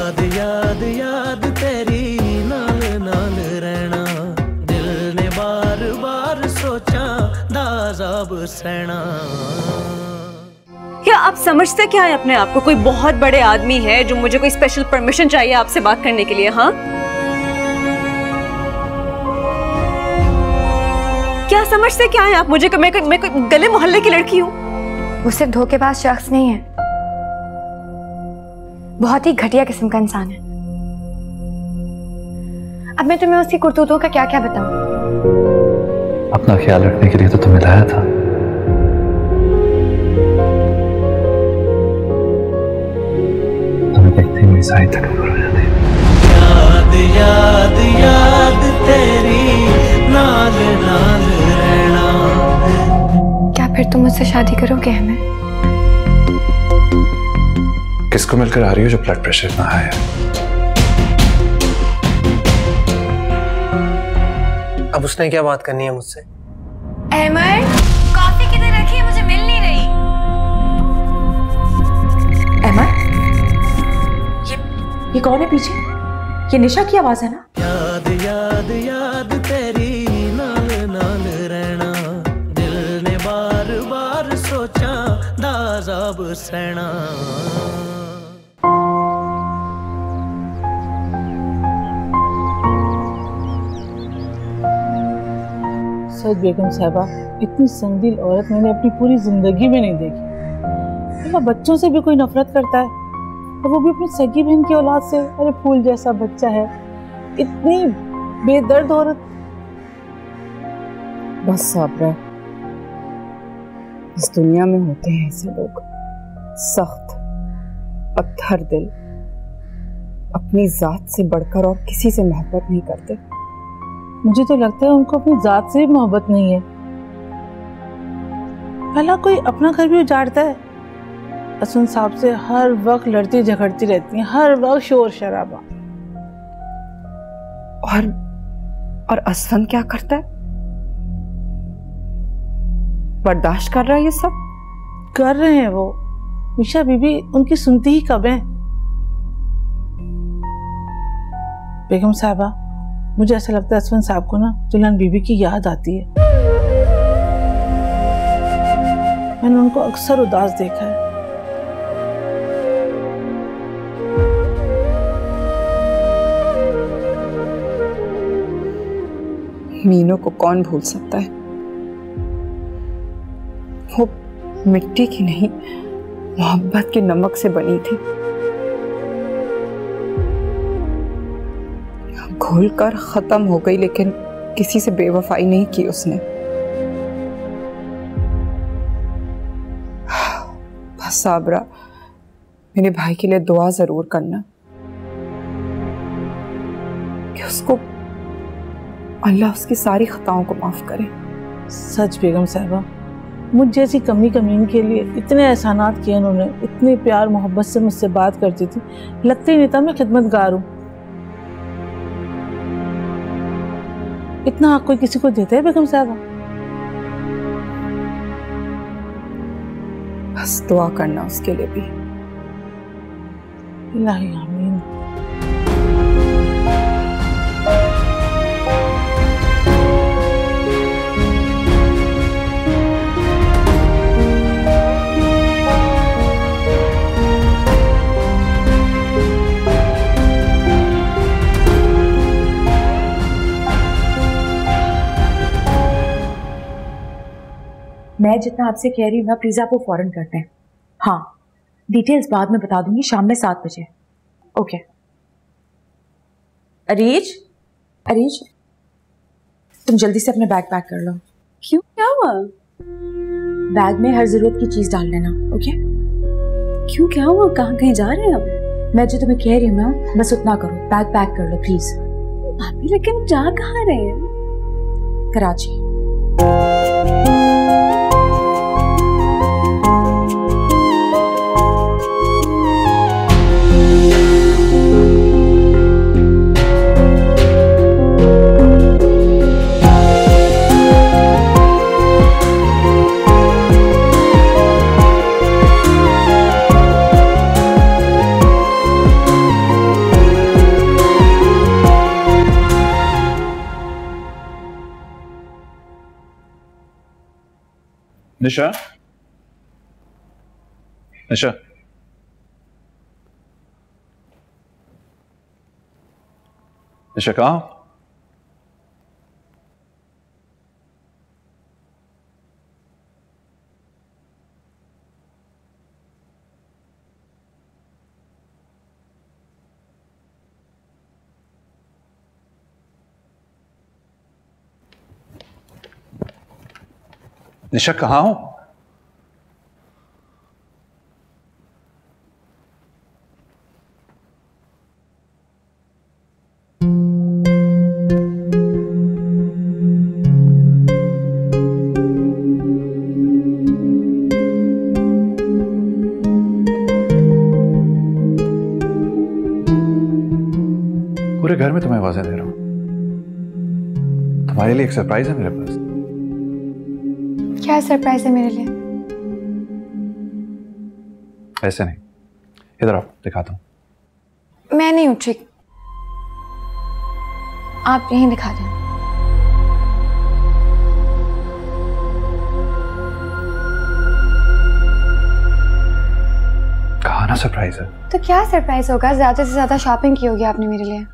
याद याद याद तेरी नाल नाल रहना, दिल ने बार बार सोचा दाज़ाब सहना। क्या आप समझते क्या है अपने आप को? कोई बहुत बड़े आदमी है जो मुझे कोई स्पेशल परमिशन चाहिए आपसे बात करने के लिए? हाँ, क्या समझते क्या है आप मुझे? मैं कोई गले मोहल्ले की लड़की हूँ? वो सिर्फ धोखेबाज शख्स नहीं है, बहुत ही घटिया किस्म का इंसान है। अब मैं तुम्हें उसकी करतूतों का क्या क्या बताऊं? अपना ख्याल रखने के लिए तो तुम्हें लाया था। तुम्हें देखते ही मेरी सारी थकान हो जाती है। याद याद याद तेरी नाल नाल रहना। क्या फिर तुम मुझसे शादी करोगे? हमें किसको मिलकर आ रही हो जो ब्लड प्रेशर इतना हाई है? अब उसने क्या बात करनी है मुझसे? अहमद, कॉफी किधर रखी है? मुझे मिल नहीं रही। अहमद, ये कौन है पीछे? ये निशा की आवाज है ना? याद याद याद तेरी नाल नाल रहना, दिल ने बार बार सोचा दाज़ाब सहना। सच बेगम साहबा, इतनी संगदिल औरत मैंने अपनी पूरी जिंदगी में नहीं देखी। मेरा बच्चों से भी कोई नफरत करता है और वो भी अपनी सगी बहन की औलाद से। अरे फूल जैसा बच्चा है, इतनी बेदर्द औरत। बस साबरा, इस दुनिया में होते हैं ऐसे लोग, सख्त, पत्थर दिल, अपनी जात से बढ़कर और किसी से मोहब्बत नहीं करते। मुझे तो लगता है उनको अपनी जात से भी मोहब्बत नहीं है। भला कोई अपना घर भी उजाड़ता है? असुन साहब से हर वक्त लड़ती झगड़ती रहती हैं, हर वक्त शोर शराबा। और असफन क्या करता है? बर्दाश्त कर रहा है ये सब? कर रहे हैं वो। मिशा बीबी उनकी सुनती ही कब है? बेगम साहबा, मुझे ऐसा लगता है असफन साहब को ना दुल्हन बीबी की याद आती है। मैंने उनको अक्सर उदास देखा है। मीनू को कौन भूल सकता है? वो मिट्टी की नहीं, मोहब्बत के नमक से बनी थी। घुलकर खत्म हो गई, लेकिन किसी से बेवफाई नहीं की उसने। बस साबरा, मेरे भाई के लिए दुआ जरूर करना कि उसको अल्लाह उसकी सारी खताओं को माफ करे। सच बेगम साहबा, मुझ जैसी कमी कमीन के लिए इतने एहसानात किए उन्होंने। इतने प्यार मोहब्बत से मुझसे बात करती थी, लगता ही नहीं था मैं खिदमतगार हूँ। इतना हक कोई किसी को देता है बेगम साहबा? बस दुआ करना उसके लिए भी। इलाही आमीन। मैं जितना आपसे कह रही हूँ ना, प्लीज आप वो फौरन करते हैं। हाँ, डिटेल्स बाद में बता दूंगी, शाम में 7 बजे। ओके। अरीज, अरीज, तुम जल्दी से अपने बैग पैक कर लो। क्यों, क्या हुआ? बैग में हर जरूरत की चीज डाल लेना। ओके? क्यों, क्या हुआ? कहाँ कहीं जा रहे हैं अब? मैं जो तुम्हें कह रही हूँ ना, बस उतना करो। बैग पैक कर लो प्लीज। भाभी, लेकिन जा कहाँ रहे हैं? कराची। निशा, निशा, निशा कहाँ हो? निशा कहाँ हो? पूरे घर में तुम्हें आवाजें दे रहा हूं। तुम्हारे लिए एक सरप्राइज है मेरे पास। क्या सरप्राइज है मेरे लिए? ऐसे नहीं, इधर आओ, दिखाता हूं। मैं नहीं उठ रही, आप यहीं दिखा दें। कहा ना सरप्राइज है। तो क्या सरप्राइज होगा? ज्यादा से ज्यादा शॉपिंग की होगी आपने मेरे लिए।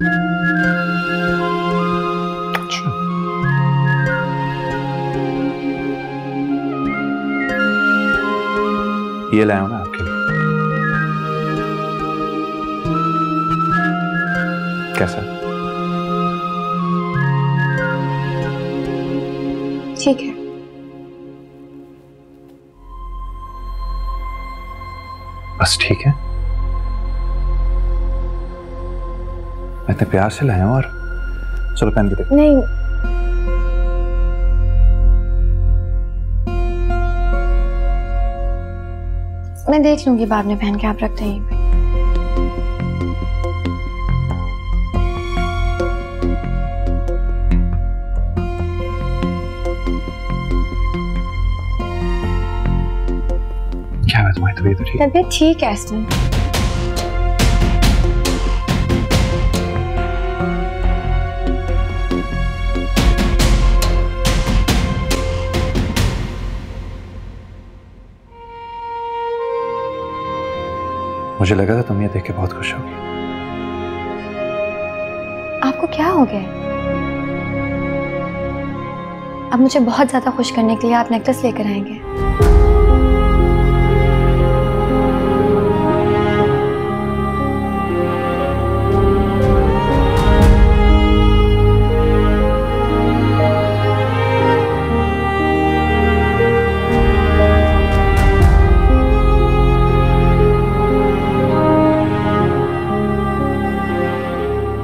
ये लाया हूं ना आपके लिए। कैसा? ठीक है। बस ठीक है। मैं इतने प्यार से लाया हूं और चलो पहन के देखो। नहीं, मैं देख लूंगी बाद में पहन के, आप रखते हैं। क्या है तुम्हारी तबीयत ठीक है? तबीयत ठीक है एस्टन। मुझे लगा था तुम ये देख के बहुत खुश होगी। आपको क्या हो गया? अब मुझे बहुत ज्यादा खुश करने के लिए आप नेकलेस लेकर आएंगे।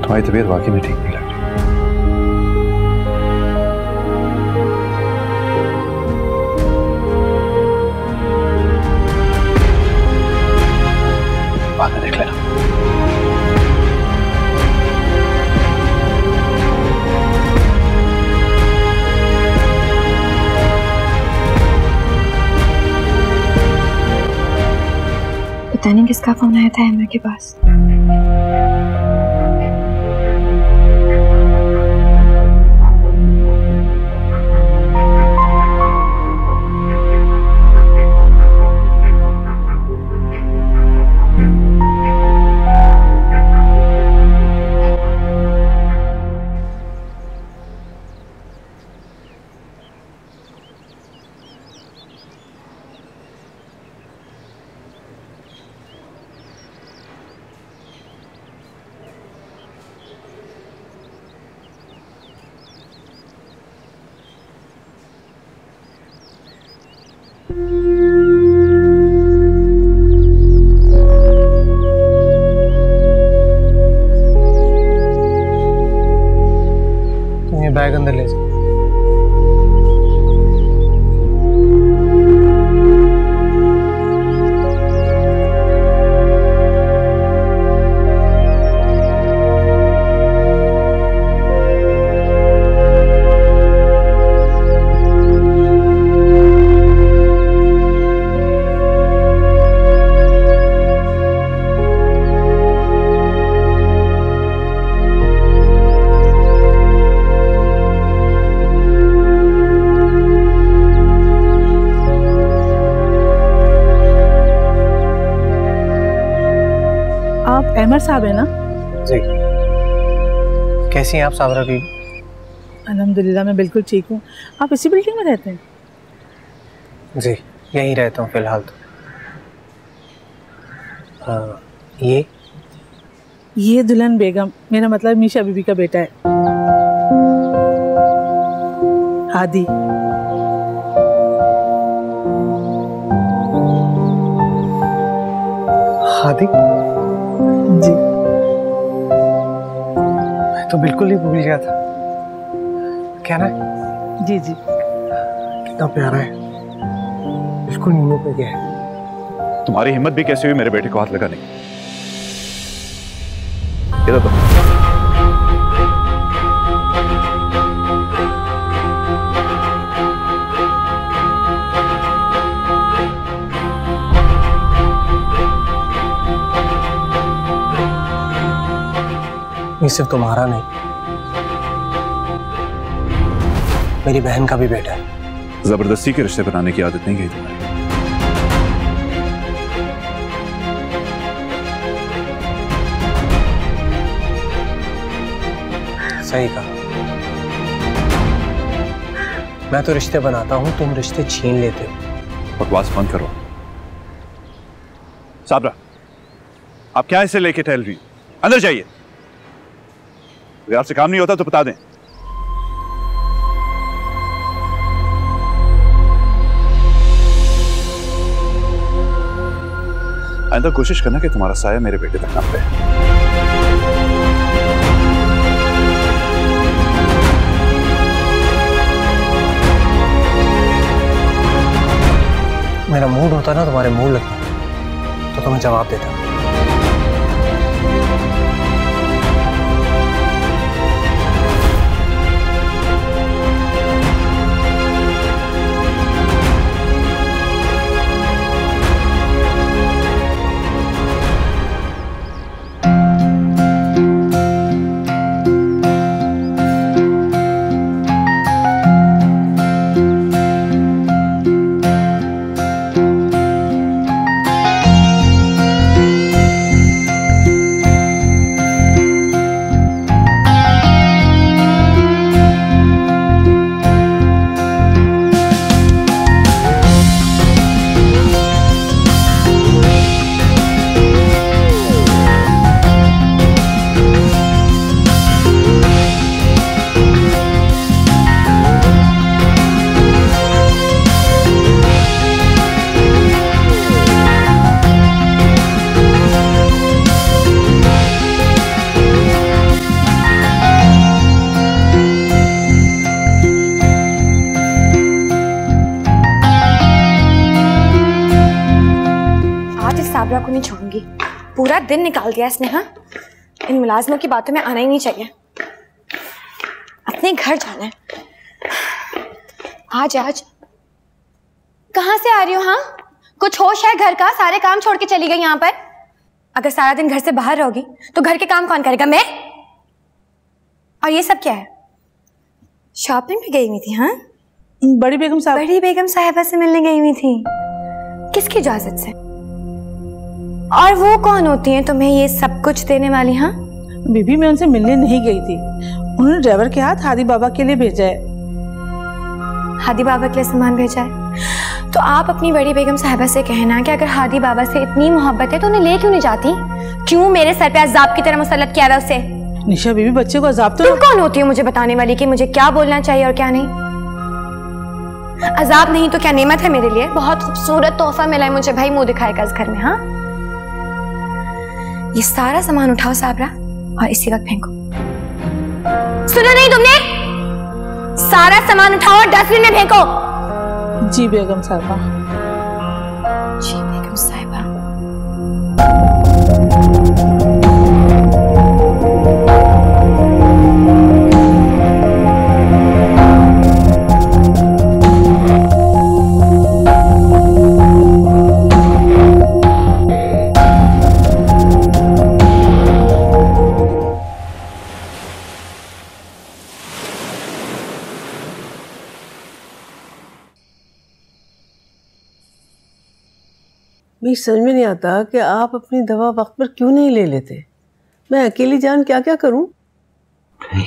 तुम्हारी तबीयत वाकई में ठीक नहीं लग रही। बाद में देख लेना। पता नहीं किसका फोन आया था अमर के पास। तुम ये बैग अंदर ले जाओ। अहमद साहब है ना? जी। कैसी हैं आप साबरा बीबी? अल्हम्दुलिल्लाह मैं बिल्कुल ठीक हूँ। आप इसी बिल्डिंग में रहते हैं? जी, यहीं रहता हूँ फिलहाल तो। ये दुल्हन बेगम, मेरा मतलब मीशा बीबी का बेटा है, हादी। हादी? जी। मैं तो बिल्कुल ही भूल गया था। क्या ना? जी जी। कितना प्यारा है, बिल्कुल नींबू पे गया है। तुम्हारी हिम्मत भी कैसी हुई मेरे बेटे को हाथ लगाने की? इधर तो ये सिर्फ तुम्हारा नहीं, मेरी बहन का भी बेटा है। जबरदस्ती के रिश्ते बनाने की आदत नहीं गई तुम्हारी। सही कहा। मैं तो रिश्ते बनाता हूं, तुम रिश्ते छीन लेते हो। बकवास बंद करो। साबरा, आप क्या इसे लेके टहल रही? अंदर जाइए। अगर आपसे काम नहीं होता तो बता दें। आइंदा कोशिश करना कि तुम्हारा साया मेरे बेटे तक ना पड़े। मेरा मूड होता ना तुम्हारे मूड लगता तो तुम्हें जवाब देता। साबरा को नहीं छोड़ूंगी। पूरा दिन निकाल दिया इसने। हाँ, इन मुलाजमों की बातों में आना ही नहीं चाहिए। अपने घर जाना है। आज आज कहाँ से आ रही हो? हाँ, कुछ होश है घर का? सारे काम छोड़ के चली गई यहाँ पर। अगर सारा दिन घर से बाहर रहोगी तो घर के काम कौन करेगा? मैं। और ये सब क्या है? शॉपिंग पे गई हुई थी? हाँ, बड़ी बेगम साहिबा से मिलने गई हुई थी। किसकी इजाजत से? और वो कौन होती हैं तुम्हें ये सब कुछ देने वाली? हाँ बीबी, मैं उनसे मिलने नहीं गई थी। उन्होंने ड्राइवर के हाथ हादी बाबा के लिए भेजा है। हादी बाबा के लिए सामान भेजा है? तो आप अपनी बड़ी बेगम साहिबा से कहना कि अगर हादी बाबा से इतनी मोहब्बत है तो उन्हें ले क्यों नहीं जाती? क्यों मेरे सर पे अजाब की तरह मुसल्लत किया है उसे? निशा बीबी, बच्चे को अजाब तो तुम कौन होती हो मुझे बताने वाली कि मुझे क्या बोलना चाहिए और क्या नहीं? अजाब नहीं तो क्या नेमत है मेरे लिए? बहुत खूबसूरत तोहफा मिला है मुझे भाई, मुंह दिखाएगा इस घर में। हाँ, ये सारा सामान उठाओ साबरा और इसी वक्त फेंको। सुना नहीं तुमने? सारा सामान उठाओ और डस्टबिन में फेंको। जी बेगम साहिबा। जी बेगम साहिबा। मुझे समझ में नहीं आता कि आप अपनी दवा वक्त पर क्यों नहीं ले लेते। मैं अकेली जान क्या क्या करूं?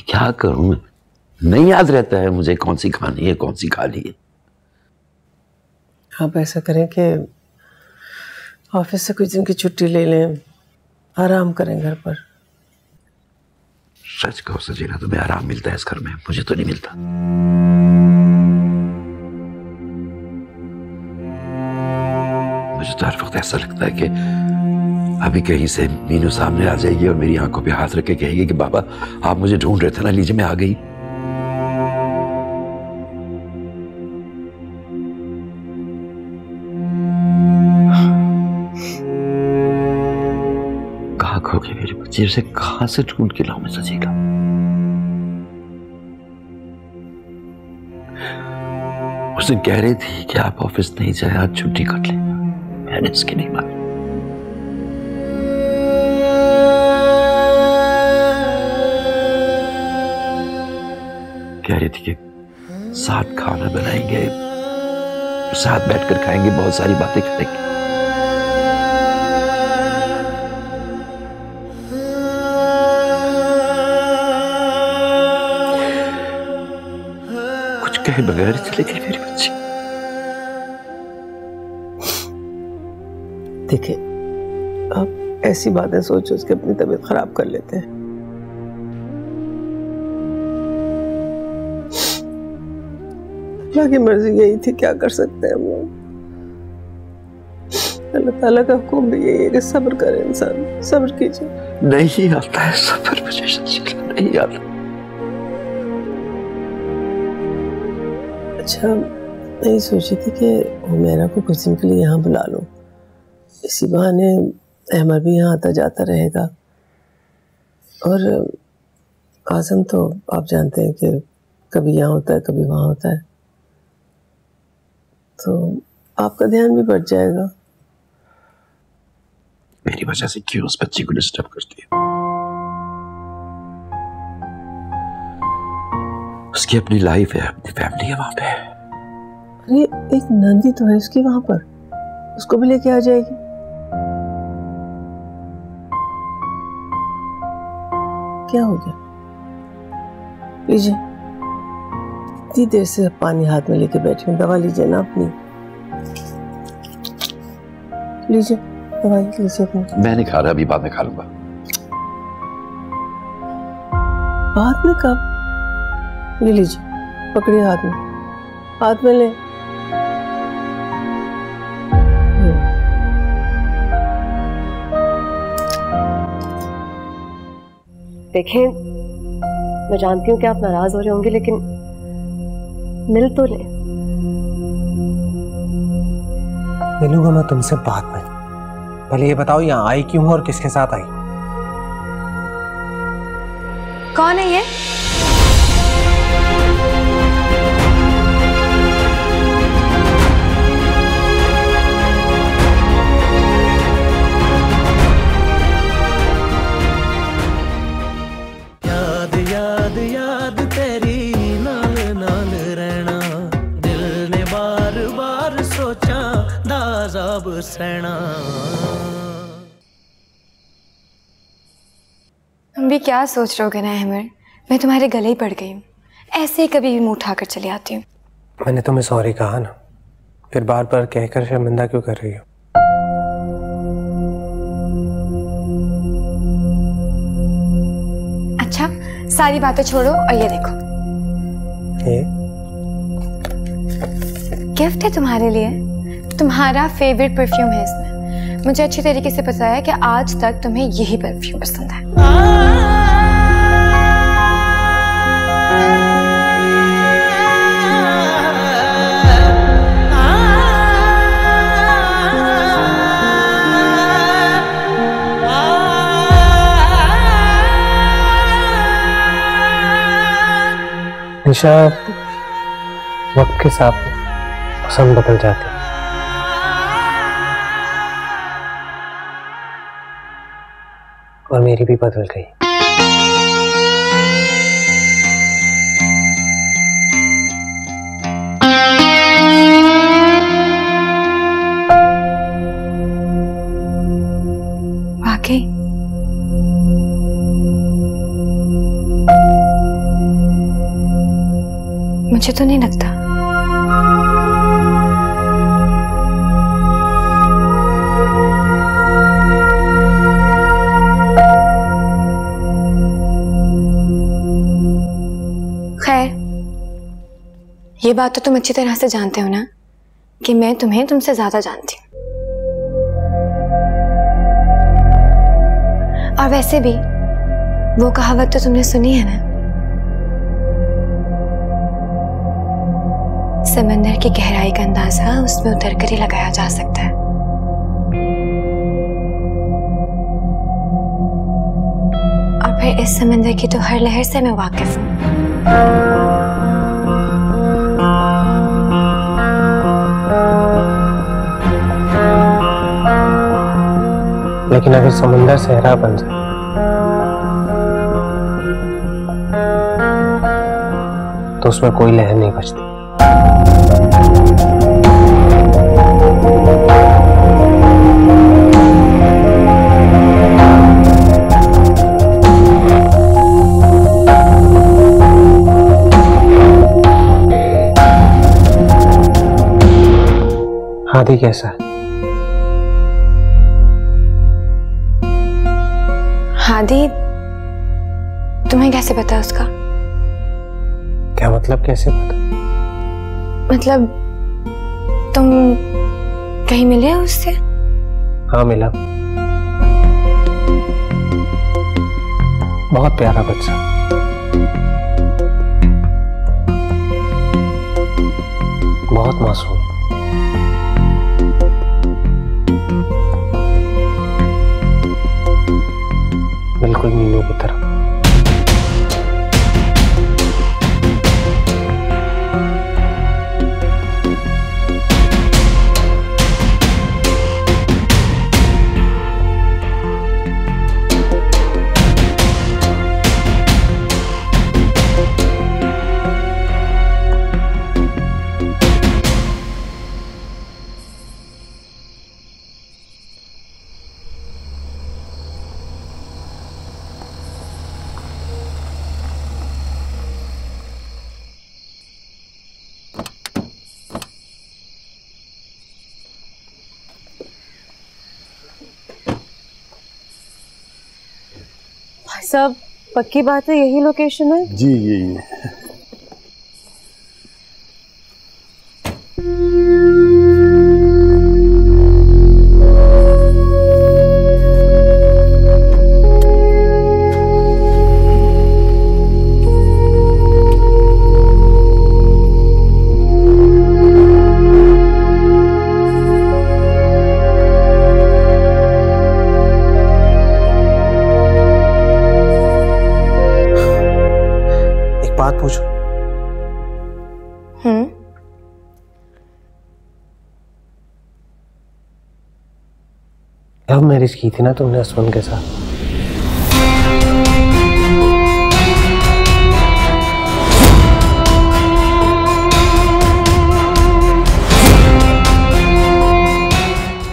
क्या करूं? नहीं याद रहता है मुझे कौन सी खानी है कौन सी खानी है। आप ऐसा करें कि ऑफिस से कुछ दिन की छुट्टी ले लें, आराम करें घर पर। सच कहो सजीना, तुम्हें आराम मिलता है इस घर में, मुझे तो नहीं मिलता। मुझे तो हर वक्त ऐसा लगता है कि अभी कहीं से मीनू सामने आ जाएगी और मेरी आंखों पे हाथ रख के कहेगी कि बाबा आप मुझे ढूंढ रहे थे ना, लीजिए मैं आ गई। कहाँ खो गई मेरी बच्ची, उसे कहां से ढूंढ के लाऊं मैं सजीला? उस दिन कह रही थी कि आप ऑफिस नहीं जाए, आज छुट्टी कर ले। मैंने इसकी नहीं मानी। कह रही थी कि साथ खाना बनाएंगे, साथ बैठकर खाएंगे, बहुत सारी बातें करेंगे। कुछ कहे बगैर चली गई मेरी बच्ची। देखिए, आप ऐसी बातें सोच सोच के अपनी तबीयत खराब कर लेते हैं। अल्लाह की मर्जी यही थी, क्या कर सकते हैं हम लोग। अल्लाह ताला का हुक्म भी यही है कि सब्र करे इंसान, सब्र कीजिए। नहीं आता है सब्र मुझे सजीला, नहीं आता। अच्छा, मैं ये सोची थी कि हुमैरा को कुछ दिन के लिए यहाँ बुला लो, इसी बहाने अहमद भी यहाँ आता जाता रहेगा। और आज़म तो आप जानते हैं कि कभी यहाँ होता है कभी वहाँ होता है, तो आपका ध्यान भी बढ़ जाएगा। मेरी वजह से क्यों उस बच्ची को डिस्टर्ब करती है? उसकी अपनी लाइफ है, अपनी फैमिली है वहां पे। अरे एक नंदी तो है उसकी वहां पर, उसको भी लेके आ जाएगी। क्या हो गया? लीजिए, इतनी देर से पानी हाथ में लेके बैठी हूँ, दवा लीजिए ना अपनी, लीजिए दवाई लीजिए अपनी। मैं नहीं खा रहा, अभी बाद में खा लूंगा। बाद में कब? ये लीजिए, पकड़िए हाथ में, हाथ में ले। देखें, मैं जानती हूँ कि आप नाराज हो रहे होंगे, लेकिन मिल तो ले। मिलूंगा मैं तुमसे बाद में, पहले ये बताओ यहाँ आई क्यों और किसके साथ आई? कौन है ये? याद याद याद तेरी नाल नाल रहना, दिल ने बार बार सोचा दाज़ाब सहना। हम भी क्या सोच रहे हो ना अहमद, मैं तुम्हारे गले ही पड़ गई हूँ। ऐसे ही कभी भी मुंह उठाकर चली आती हूँ। मैंने तुम्हें सॉरी कहा ना, फिर बार बार कहकर शर्मिंदा क्यों कर रही हो? अच्छा, सारी बातें छोड़ो और ये देखो, ये गिफ्ट है तुम्हारे लिए। तुम्हारा फेवरेट परफ्यूम है इसमें। मुझे अच्छी तरीके से पता है कि आज तक तुम्हें यही परफ्यूम पसंद है। निशा, वक्त के साथ पसंद बदल जाती है। और मेरी भी बदल गई। वाकई मुझे तो नहीं लगता। खैर, ये बात तो तुम अच्छी तरह से जानते हो ना कि मैं तुम्हें तुमसे ज्यादा जानती हूँ। और वैसे भी वो कहावत तो तुमने सुनी है ना, समंदर की गहराई का अंदाजा उसमें उतरकर ही लगाया जा सकता है। और फिर इस समंदर की तो हर लहर से मैं वाकिफ हूँ। लेकिन अगर समंदर सहरा बन जाए तो उसमें कोई लहर नहीं बचती। हादी कैसा है? हादी, तुम्हें कैसे पता उसका? क्या मतलब कैसे पता? मतलब तुम कहीं मिले हो उससे? हाँ मिला, बहुत प्यारा बच्चा, बहुत मासूम। बिल्कुल मीनू की तरह। सब पक्की बात है, यही लोकेशन है? जी यही है। बात पूछो। लव मैरिज की थी ना तुमने असवन के साथ?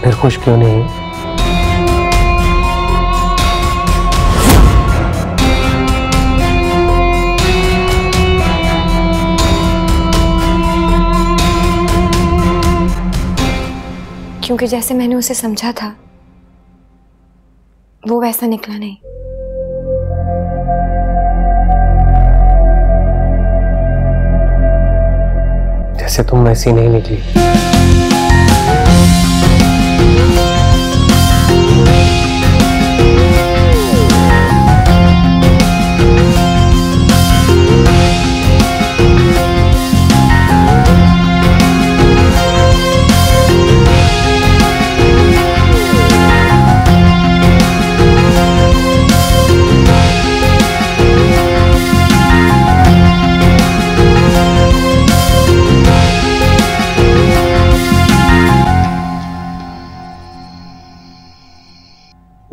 फिर खुश क्यों नहीं? क्योंकि जैसे मैंने उसे समझा था वो वैसा निकला नहीं। जैसे तुम वैसी नहीं निकली।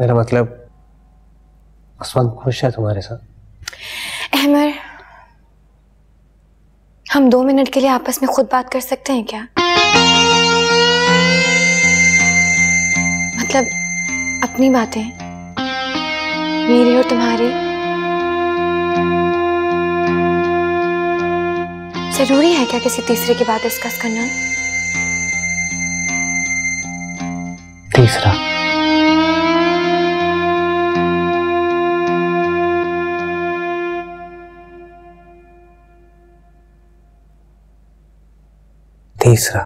मेरा मतलब असवंत खुश है तुम्हारे साथ? अहमर, हम 2 मिनट के लिए आपस में खुद बात कर सकते हैं क्या? मतलब अपनी बातें, मेरी और तुम्हारी, जरूरी है क्या किसी तीसरे की बात डिस्कस करना? तीसरा तीसरा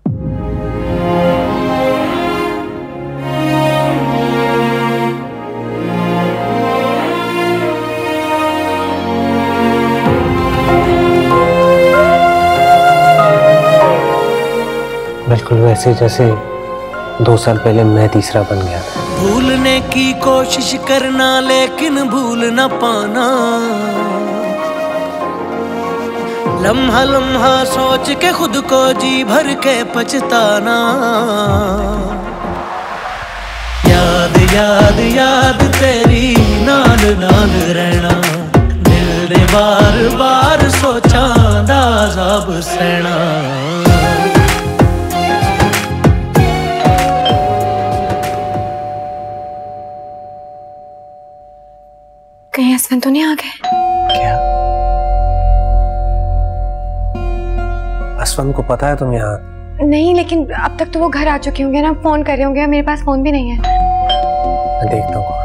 बिल्कुल वैसे जैसे 2 साल पहले मैं तीसरा बन गया था। भूलने की कोशिश करना लेकिन भूल न पाना, लम्हा लम्हा सोच के खुद को जी भर के पछताना। याद याद याद तेरी नाल नाल रहना, दिल ने बार बार सोचा दा अज़ाब सहना। कहीं असवंत तो नहीं आ गए? क्या असवंत को पता है तुम यहाँ? नहीं, लेकिन अब तक तो वो घर आ चुके होंगे ना, फोन कर रहे होंगे। मेरे पास फोन भी नहीं है। मैं देखता हूँ।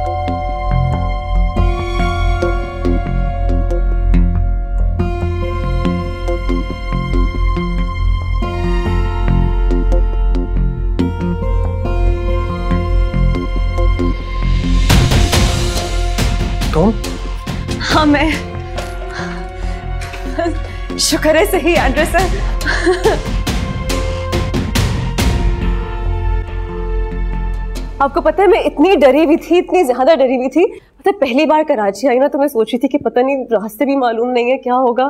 तुम? हाँ मैं। शुक्र है सही एड्रेस है। आपको पता है मैं इतनी डरी हुई थी, इतनी ज्यादा डरी हुई थी। मतलब पहली बार कराची आई ना तो मैं सोच रही थी कि पता नहीं रास्ते भी मालूम नहीं है क्या होगा।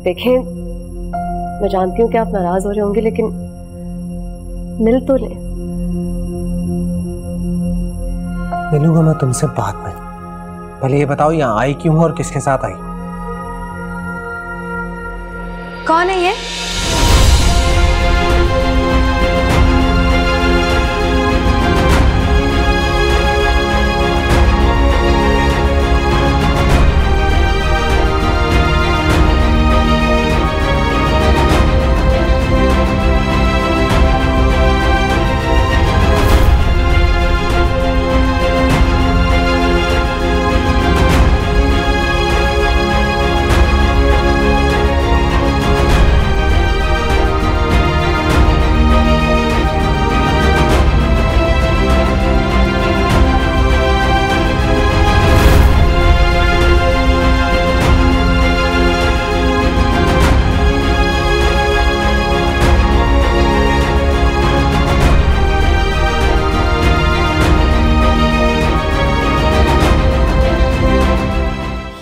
देखें, मैं जानती हूँ कि आप नाराज हो रहे होंगे, लेकिन मिल तो ले। मिलूंगा मैं तुमसे बाद में। पहले ये बताओ यहाँ आई क्यों और किसके साथ आई? कौन है ये?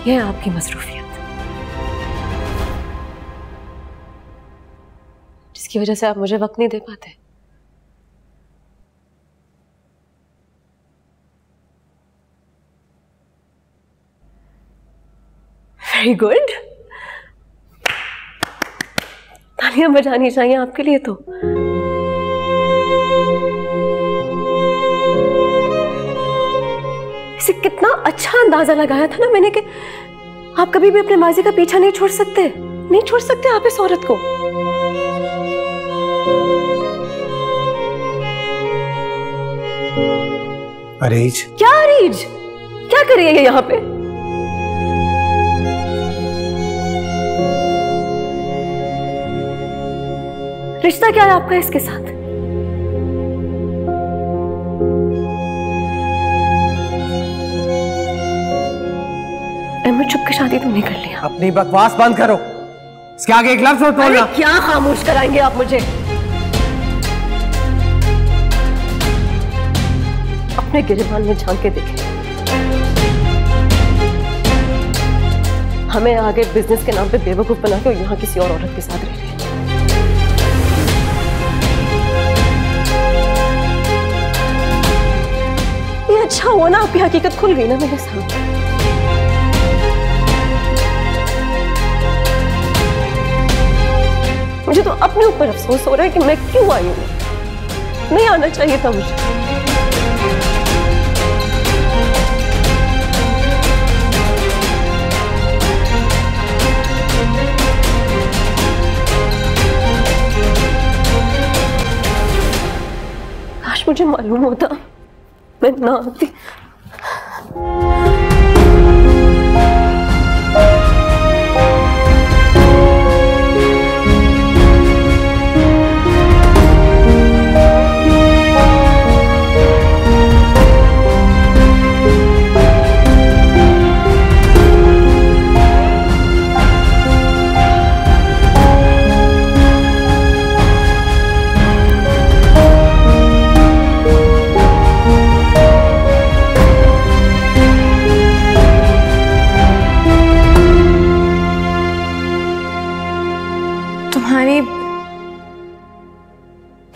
ये है आपकी मसरूफियत, जिसकी वजह से आप मुझे वक्त नहीं दे पाते। वेरी गुड, तालियां बजानी चाहिए आपके लिए। तो इसे कितना अच्छा अंदाजा लगाया था ना मैंने कि आप कभी भी अपने माजी का पीछा नहीं छोड़ सकते, नहीं छोड़ सकते आप इस औरत को। अरीज? क्या अरीज? क्या कर रही है ये यहाँ पे? रिश्ता क्या है आपका इसके साथ? मैं चुप के शादी तो नहीं कर लिया। अपनी बकवास बंद करो, इसके आगे एक लफ्ज़ मत बोलना। क्या खामोश कराएंगे आप मुझे? अपने गिरेबान में झांक के देखें। हमें आगे बिजनेस के नाम पे बेवकूफ बना के यहाँ किसी और औरत के साथ रह रहे हैं। ये अच्छा हुआ ना, आपकी हकीकत खुल गई ना मेरे सामने। मुझे तो अपने ऊपर अफसोस हो रहा है कि मैं क्यों आई हूँ। नहीं आना चाहिए था मुझे। काश मुझे मालूम होता, मैं ना आती।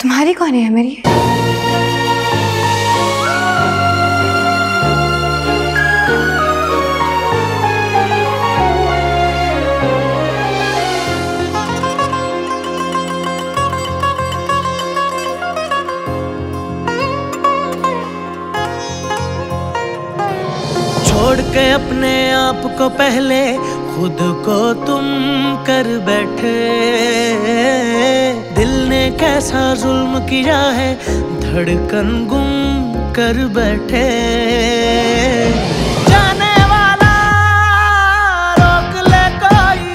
तुम्हारी कौन है मेरी? छोड़ के अपने आप को पहले खुद को तुम कर बैठे, दिल ने कैसा जुल्म किया है धड़कन गुम कर बैठे। जाने वाला रोक ले कोई,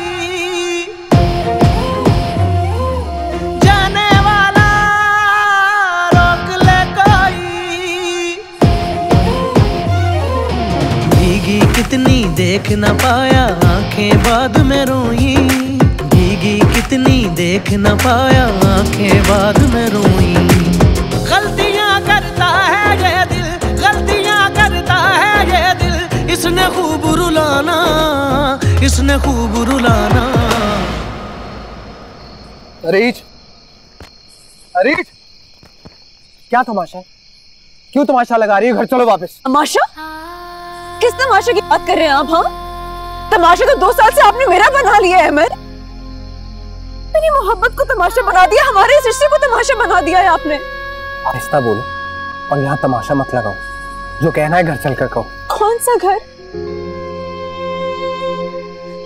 जाने वाला रोक ले कोई, भीगी कितनी देख न पाया आंखें बाद में रोई, भीगी कितनी देख न पाया आंखें बाद में रोई। गलतियां करता है ये दिल, गलतियां करता है ये दिल, इसने खूब रुलाना, इसने खूब रुलाना। अरीज, अरीज, क्या तमाशा है? क्यों तमाशा लगा रही है? घर चलो वापस। तमाशा? किस तमाशे की बात कर रहे हैं आप? हाँ, तमाशा तो 2 साल से आपने मेरा बना लिया है अहमद। मेरी मोहब्बत को तमाशा बना दिया, हमारे इस रिश्ते को तमाशा बना दिया है आपने। आहिस्ता बोलो और यहाँ तमाशा मत लगाओ, जो कहना है घर चलकर कहो। कौन सा घर?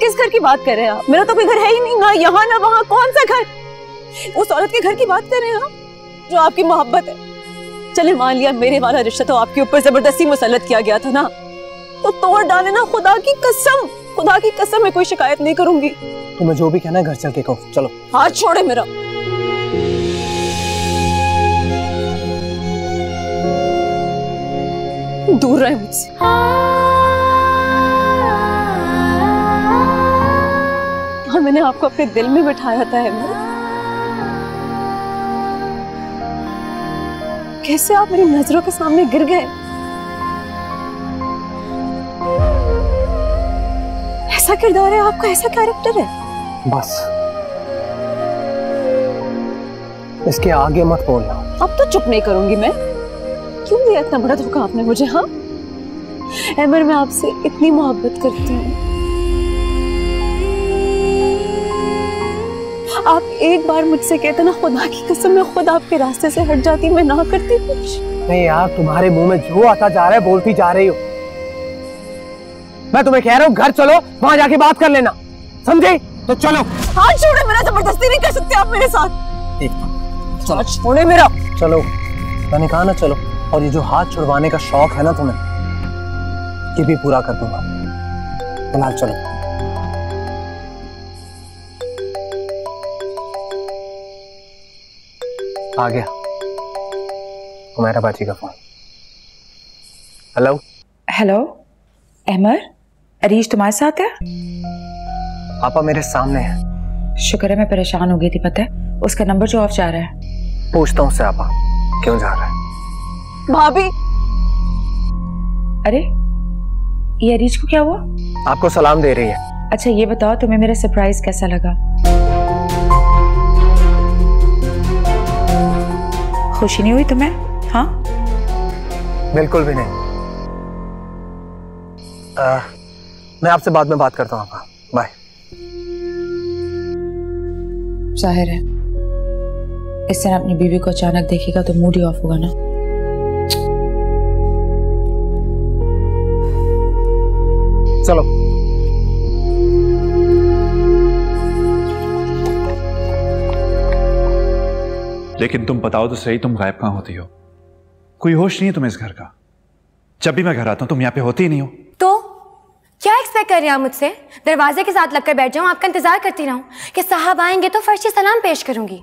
किस घर की बात कर रहे हैं आप? मेरा तो कोई घर है ही नहीं, ना यहाँ ना वहाँ। कौन सा घर? उस औरत के घर की बात कर रहे हैं आप जो आपकी मोहब्बत है। चले मान लिया मेरे वाला रिश्ता तो आपके ऊपर जबरदस्ती मुसल्लत किया गया था ना, तो तोड़ डाले ना। खुदा की कसम, खुदा की कसम, मैं कोई शिकायत नहीं करूंगी। तुम्हें जो भी कहना है घर चल के कहो। चलो। हाथ छोड़े मेरा। दूर रहे मुझसे। हाँ, मैंने आपको अपने दिल में बिठाया था अहमद। कैसे आप मेरी नजरों के सामने गिर गए? ऐसा किरदार है आपका, ऐसा कैरेक्टर है। बस इसके आगे मत बोलना। अब तो चुप नहीं करूंगी मैं। क्यों दिया इतना बड़ा धोखा आपने मुझे? हाँ अमर, मैं आपसे इतनी मोहब्बत करती हूँ। आप एक बार मुझसे कहते ना, खुदा की कसम मैं खुद आपके रास्ते से हट जाती, मैं ना करती कुछ। नहीं यार, तुम्हारे मुंह में जो आता जा रहा है बोलती जा रही हो। मैं तुम्हें कह रहा हूँ घर चलो, वहां जाके बात कर लेना, समझे? तो चलो। हाथ छोड़े मेरा, जबरदस्ती नहीं कर सकते आप मेरे साथ। हाथ छोड़े मेरा। चलो, मैंने कहा ना चलो। और ये जो हाथ छुड़वाने का शौक है ना तुम्हें, ये भी पूरा कर दूंगा। फिलहाल चलो। आ गया हमारा बाजी का फोन। हेलो। हेलो अमर, अरीज तुम्हारे साथ है? पापा मेरे सामने है। शुक्र है, मैं परेशान हो गई थी। पता है उसका नंबर जो ऑफ जा रहा है। पूछता हूँ उससे आपा क्यों जा रहा है। भाभी। अरे ये अरीज को क्या हुआ? आपको सलाम दे रही है। अच्छा ये बताओ, तुम्हें मेरा सरप्राइज कैसा लगा? खुशी नहीं हुई तुम्हें? हाँ बिल्कुल भी नहीं। मैं आपसे बाद में बात करता हूँ आपा। बाय। जाहिर है इस तरह अपनी बीवी को अचानक देखेगा तो मूड ही ऑफ होगा ना। चलो। लेकिन तुम बताओ तो सही, तुम गायब कहाँ होती हो? कोई होश नहीं है तुम्हें इस घर का। जब भी मैं घर आता हूं तुम यहाँ पे होती ही नहीं हो। तो क्या एक्सपेक्ट कर रहे हैं आप मुझसे? दरवाजे के साथ लगकर बैठ जाऊं, आपका इंतजार करती रहूं कि साहब आएंगे तो फर्शी सलाम पेश करूंगी?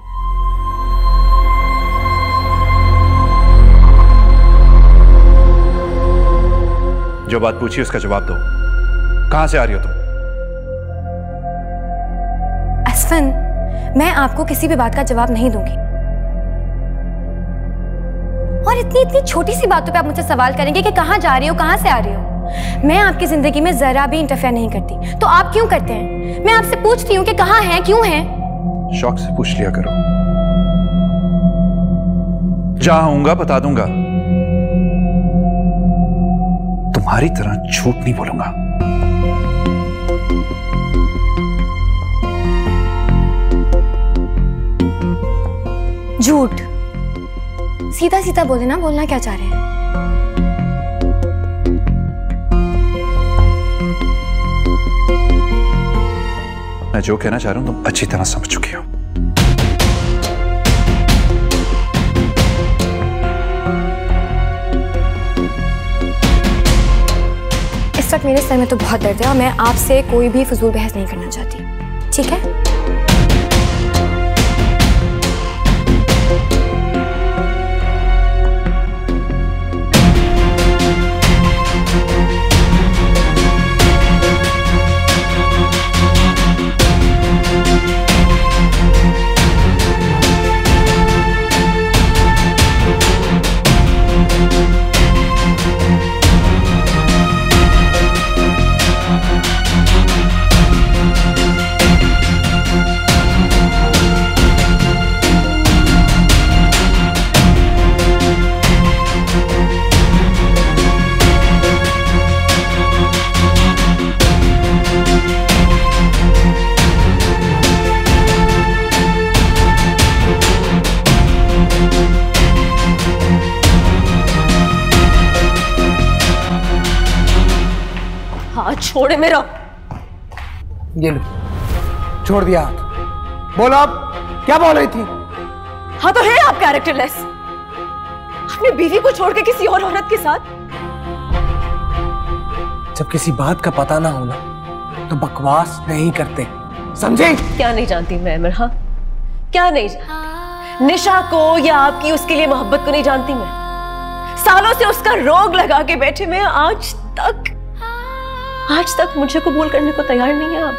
जो बात पूछी उसका जवाब दो। कहां से आ रही हो तुम? असफन, मैं आपको किसी भी बात का जवाब नहीं दूंगी। और इतनी इतनी छोटी सी बातों पे आप मुझसे सवाल करेंगे कि कहां जा रही हो, कहां से आ रही हो। मैं आपकी जिंदगी में जरा भी इंटरफेयर नहीं करती, तो आप क्यों करते हैं? मैं आपसे पूछती हूँ कि कहां हैं, क्यों हैं? शौक से पूछ लिया करो। जहां होऊंगा बता दूंगा। तुम्हारी तरह झूठ नहीं बोलूंगा। झूठ? सीधा सीधा बोले ना, बोलना क्या चाह रहे हैं? मैं जो कहना चाह रहा हूं तुम अच्छी तरह समझ चुकी हो। इस वक्त मेरे सर में तो बहुत दर्द है और मैं आपसे कोई भी फजूल बहस नहीं करना चाहती, ठीक है? छोड़े मेरा। ये लो, छोड़ दिया हाथ। बोलो अब क्या बोल रही थी? हाँ तो है आप कैरेक्टरलेस। अपनी बीवी को छोड़ के किसी और औरत के साथ। जब किसी बात का पता ना होना तो बकवास नहीं करते, समझे? क्या नहीं जानती मैं अमर? हाँ क्या नहीं जानती? निशा को या आपकी उसके लिए मोहब्बत को नहीं जानती मैं। सालों से उसका रोग लगा के बैठे मैं, आज तक मुझे कबूल करने को तैयार नहीं है आप।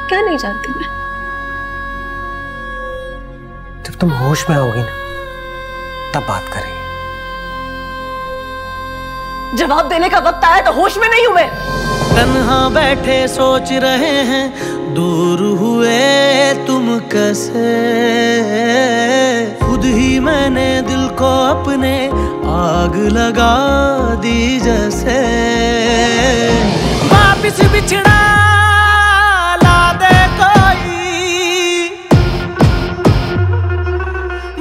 क्या नहीं जानती मैं? जब तुम होश में होगी ना तब बात करेंगे। जवाब देने का वक्त आया तो होश में नहीं हूं मैं। तन्हा बैठे सोच रहे हैं दूर हुए तुम कैसे। खुद ही मैंने दिल को अपने आग लगा दी जैसे। वापिस बिछड़ा ला दे कोई,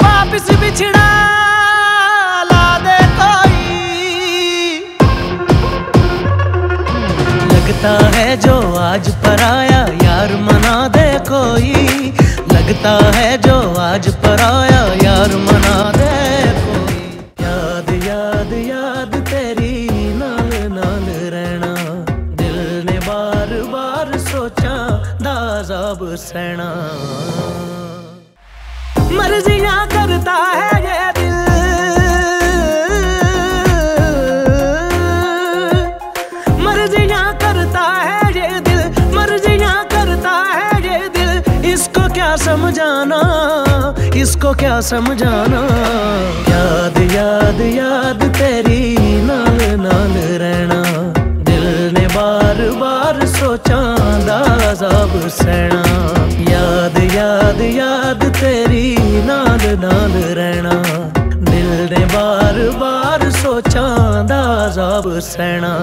वापिस बिछड़ा ला दे कोई। लगता है जो आज पराया यार मना दे कोई। लगता है जो आज पराया यार मना दे कोई। याद याद याद तेरी नाल नाल रहना। दिल ने बार बार सोचा दाज़ाब सहना। मर्जियां करता है ये दिल, मर्जियां करता है ये दिल, मर्जियां करता है ये दिल। इसको क्या समझाना, इसको क्या समझाना। याद याद याद तेरी नाल नाल रहना। दिल ने बार बार सोचा दाज़ाब सहना। याद याद याद तेरी नाल नाल रहना। दिल ने बार बार सोचा दाज़ाब सहना।